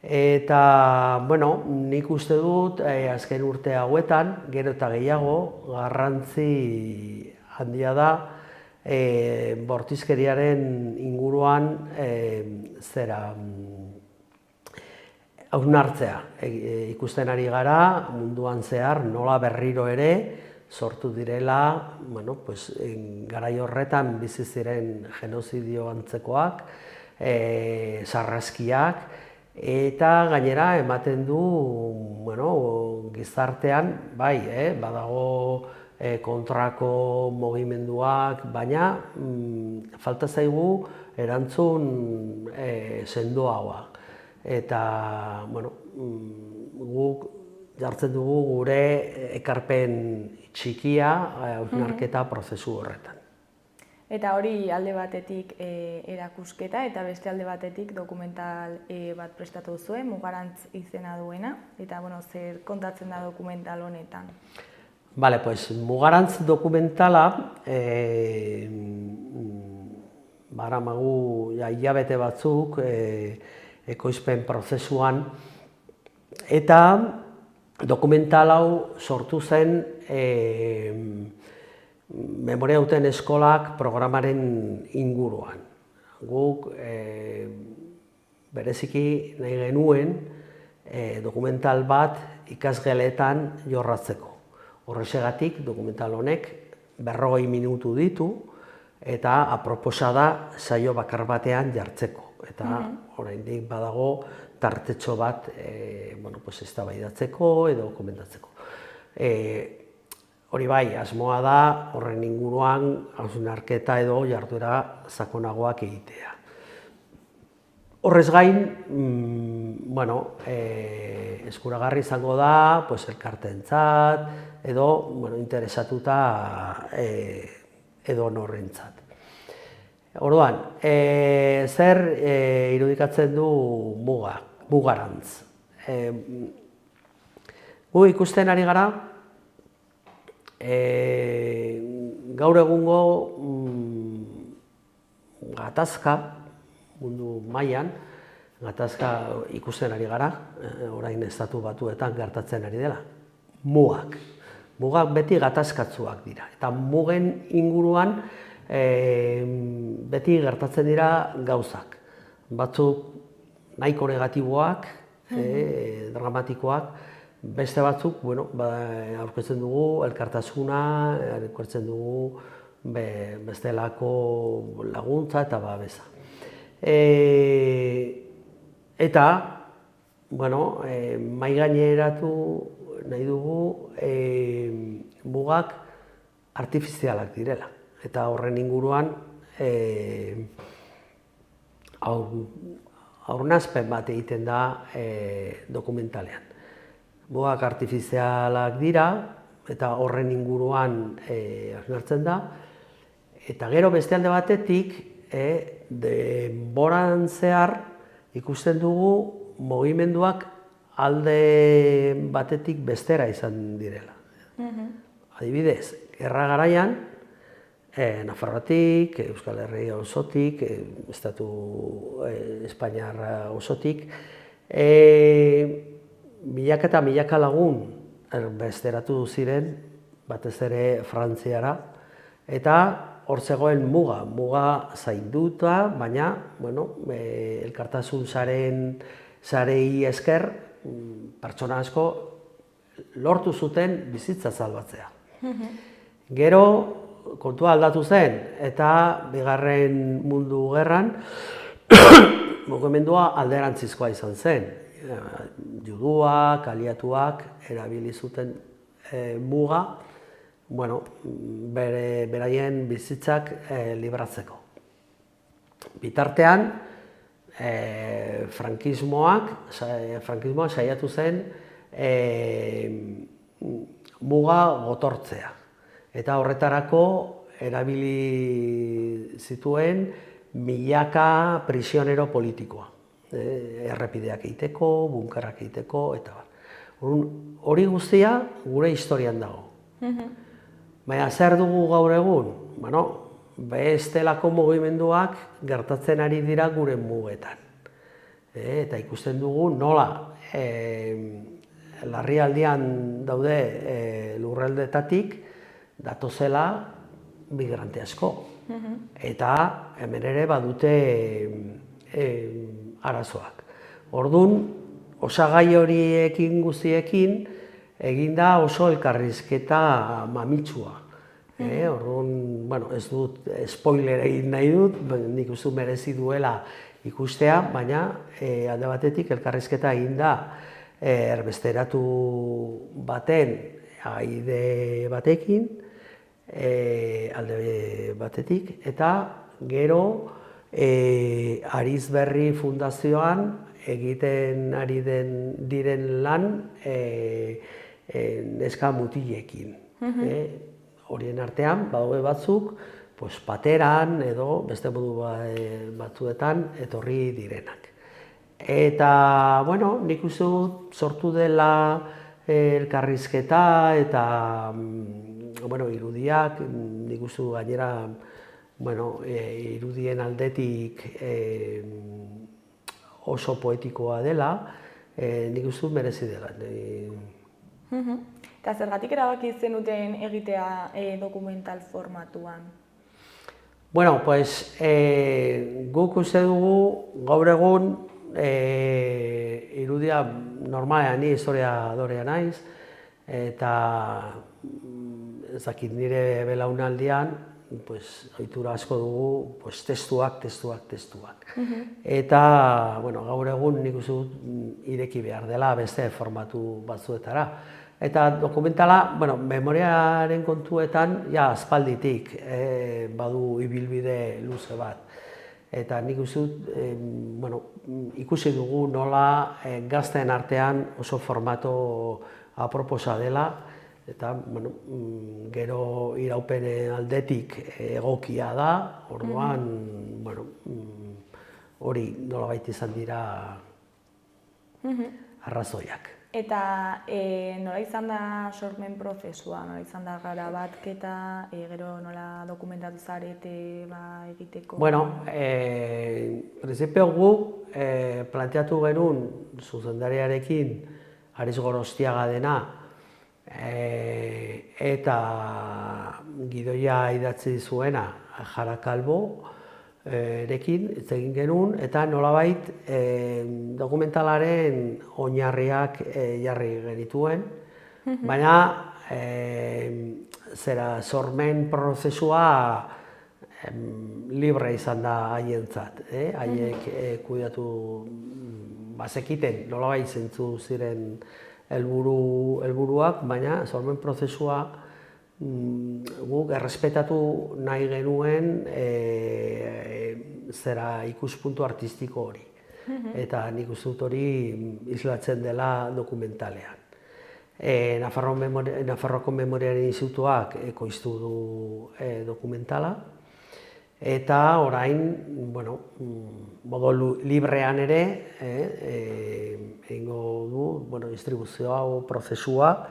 Eta, bueno, nik uste dut, azken urte hauetan, gero eta gehiago, garrantzi handia da, bortizkeriaren inguruan hausnartzea. Ikusten ari gara, munduan zehar, nola berriro ere, sortu direla, bueno, pues, garai horretan bizi ziren genozidio antzekoak, sarraskiak, eta gainera ematen du, bueno, gizartean, bai, badago kontrako mugimenduak, baina falta zaigu erantzun sendoagoa. Eta, bueno, guk jartzen dugu gure ekarpen txikia hausnarketa prozesu horretan.
Eta hori alde batetik erakusketa eta beste alde batetik dokumental bat prestatu zuen, Mugarantz izena duena, eta bueno, zer kontatzen da dokumental honetan?
Bale, pues, Mugarantz dokumentala baramagu hilabete batzuk ekoizpen prozesuan, eta dokumental hau sortu zen Memoria Duten Eskolak programaren inguruan. Guk bereziki nahi genuen dokumental bat ikasgeletan jorratzeko. Horrexegatik dokumental honek 40 minutu ditu eta aproposa da saio bakar batean jartzeko. Eta oraindik badago tartetxo bat eztabaidatzeko edo komentatzeko. Hori bai, asmoa da horren inguruan hausnarketa edo jarduera sakonagoak egitea. Horrez gain, eskuragarri izango da elkarteentzat edo interesatuta edo norrentzat. Orduan, zer irudikatzen du Mugarantz? Gu ikusten ari gara, gaur egungo gatazka, mundu mailan, gatazka ikusten ari gara, orain Estatu Batuetan gertatzen ari dela. Mugak. Mugak beti gatazkatsuak dira. Eta mugen inguruan beti gertatzen dira gauzak. Batzuk nahiko negatiboak, dramatikoak, beste batzuk, aurkezten dugu elkartasuna, aurkezten dugu bestelako laguntza eta babesa. Eta, mahai gaineratu nahi dugu mugak artifizialak direla. Eta horren inguruan haurnazpen bat egiten da dokumentalean. Mugak artifizialak dira eta horren inguruan hausnartzen da. Eta gero beste alde batetik, denboran zehar ikusten dugu mugimenduak alde batetik bestera izan direla. Adibidez, gerra garaian, Nafarroatik, Euskal Herria osotik, Estatu Espainiar osotik, milaka eta milaka lagun besteratu ziren, batez ere Frantziara, eta hor zegoen muga zainduta, baina, elkartasun sarei esker, pertsona asko lortu zuten bizitza salbatzea. Gero, kontua aldatu zen, eta Bigarren Mundu Gerran mugimendua alderantzizkoa izan zen. Juduak, aliatuak erabili zuten muga, beraien bizitzak libratzeko. Bitartean, frankismoa saiatu zen muga gotortzea. Eta horretarako erabili zituen milaka prisionero politikoa. Errepideak egiteko, bunkerrak egiteko, eta hori guztia gure historian dago. Baina zer dugu gaur egun? Bestelako mugimenduak gertatzen ari dira gure mugetan. Eta ikusten dugu nola larrialdian daude lurraldeetatik datozela migrante asko. Eta hemen ere badute arazoak. Orduan, osagai horiekin guztiekin egin da oso elkarrizketa mamitsua. Orduan, ez dut spoiler egin nahi dut, nik uste merezi duela ikustea, baina alde batetik elkarrizketa egin da erbesteratu baten aide batekin, alde batetik, eta gero Arizberri Fundazioan egiten ari diren lan neska mutilekin. Horien artean, badaude batzuk, pateran edo beste modu batzuetan etorri direnak. Eta, nik uste dut sortu dela elkarrizketa eta irudiak, nik uste dut gainera irudien aldetik oso poetikoa dela, nik uste dut merezi dela.
Eta zergatik erabaki zenuten egitea dokumental formatuan?
Guk uste dugu gaur egun irudia normalean, ni historiadorea naiz, eta ezakit nire belaunaldian, ohitura asko dugu testuak. Eta gaur egun nik uste dut ireki behar dela beste formatu batzuetara. Eta dokumentala, memoriaren kontuetan, aspalditik badu ibilbide luze bat. Eta nik uste dut, ikusi dugu nola gazteen artean oso formato aproposa dela, eta gero iraupen aldetik egokia da, orduan hori nolabait izan dira arrazoiak.
Eta nola izan da sormen prozesua, nola izan da garabatketa, gero nola dokumentatu zarete egiteko?
Prinsipio gu planteatu genuen zuzendariarekin Aritz Gorostiaga dena, eta gidoia idatzi zuena Jara Kalbo erekin hitz egin genuen, eta nolabait dokumentalaren oinarriak jarri genituen, baina sormen prozesua libre izan da haientzat, haiek kudeatu bazekiten nolabait zeintzu ziren helburuak, baina sormen prozesua guk errespetatu nahi genuen ikuspuntu artistiko hori. Eta nik uste dut hori islatzen dela dokumentalean. Nafarroako Memoriaren Institutuak ekoiztu du dokumentala, eta orain, bueno, modu librean ere, egingo du, bueno, distribuzio hau prozesua,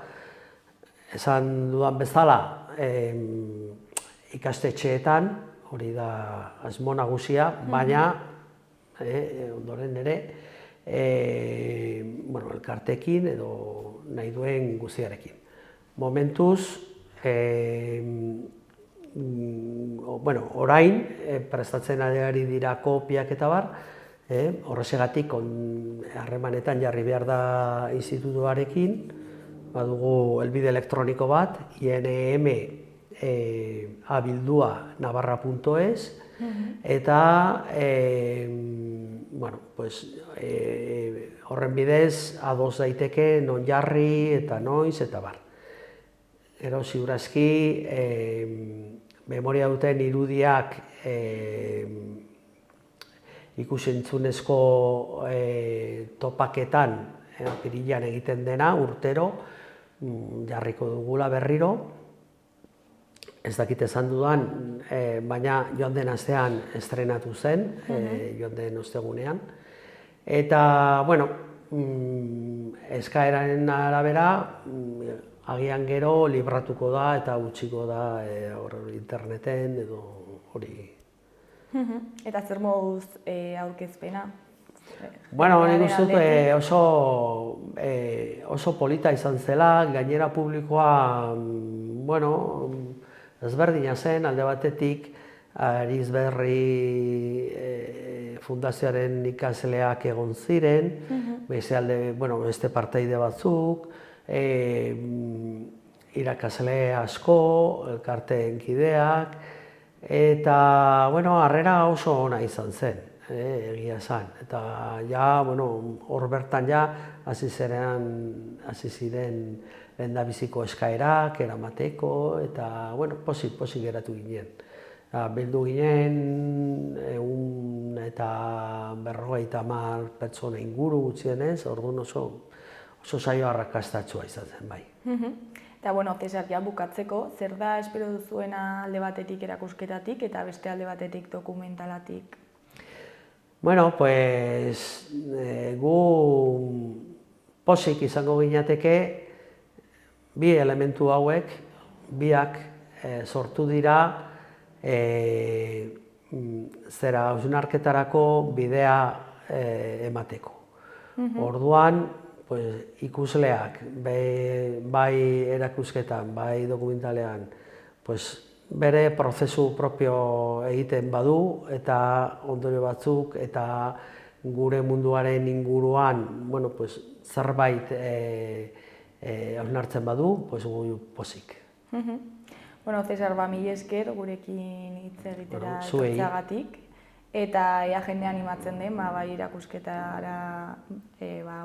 esan dudan bezala, ikastetxeetan, hori da asmo nagusia, baina, ondoren ere, bueno, elkartekin edo nahi duen guztiarekin. Momentuz, bueno, orain, prestatzen ari dira kopiak eta bar, horrezegatik harremanetan jarri behar da institutuarekin, badugu helbide elektroniko bat, inm@abildua.navarra.es, eta bueno, pues, horren bidez ados daiteke non jarri eta noiz eta bar. Gero ziurazki memoria duten irudiak ikusentzunezko topaketan apirilean egiten dena urtero jarriko dugula berriro. Ez dakit esan dudan, baina joan den astean estrenatu zen, joan den ostegunean. Eta, bueno, eskaeraren arabera, agian gero libratuko da eta utziko da interneten edo hori.
Eta zer moduz aurkezpena?
Bueno, nik uste dut oso polita izan zela, gainera publikoa, bueno, ezberdina zen, alde batetik, Arizberri fundazioaren ikasleak egon ziren, beste parteide batzuk, irakasle asko, elkarteen kideak, eta, bueno, harrera oso ona izan zen, egia esan. Eta, ja, bueno, hor bertan ja, hasi ziren lehendabiziko eskaerak, eramateko, eta, bueno, pozik geratu ginen. Bildu ginen, 150 pertsona inguru gutxienez, orduan oso saio arrakastatsua izan zen, bai.
Eta, bueno, Cesar, ja bukatzeko, zer da espero duzuena alde batetik erakusketatik eta beste alde batetik dokumentalatik?
Bueno, pues, gu pozik izango ginateke, bi elementu hauek, biak sortu dira, hausnarketarako bidea emateko. Orduan, ikusleak, bai erakusketan, bai dokumentalean, bere prozesu propio egiten badu, eta ondorio batzuk, eta gure munduaren inguruan, zerbait hausnartzen badu, gu pozik.
Bueno, Cesar, mila esker gurekin hitz egitera etortzeagatik, eta ea jendea animatzen den, bai erakusketara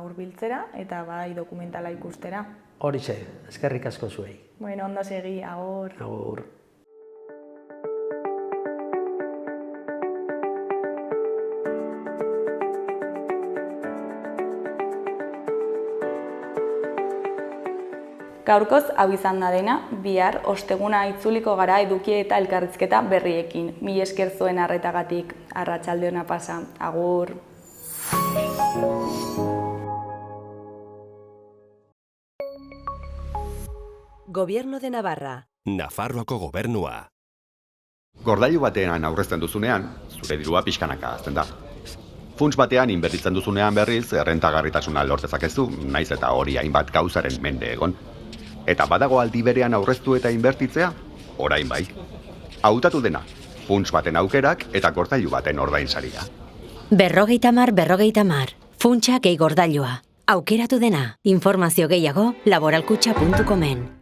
hurbiltzera, eta bai dokumentala ikustera.
Horixe, eskerrik asko zuei.
Bueno, ondo segi, agur.
Agur.
Gaurkoz hau izan da dena, bihar osteguna itzuliko gara eduki eta elkarrizketa berriekin. Mila esker zuen arretagatik, arratsalde ona pasa, agur.
Gobierno de Navarra.
Nafarroako gobernua.
Gordailu batean aurrezten duzunean, zure dirua pixkanaka hazten da. Funts batean inbertitzen duzunean berriz, errentagarritasuna lortezakezu, naiz eta hori hainbat gauzaren mende egon. Eta badago aldi berean aurreztu eta inbertitzea, orain bai. Hautatu dena, funts baten aukerak eta gordailu baten ordainsaria.
50-50, funtsa gehi gordailua. Aukeratu dena, informazio gehiago laboralkutxa.comen.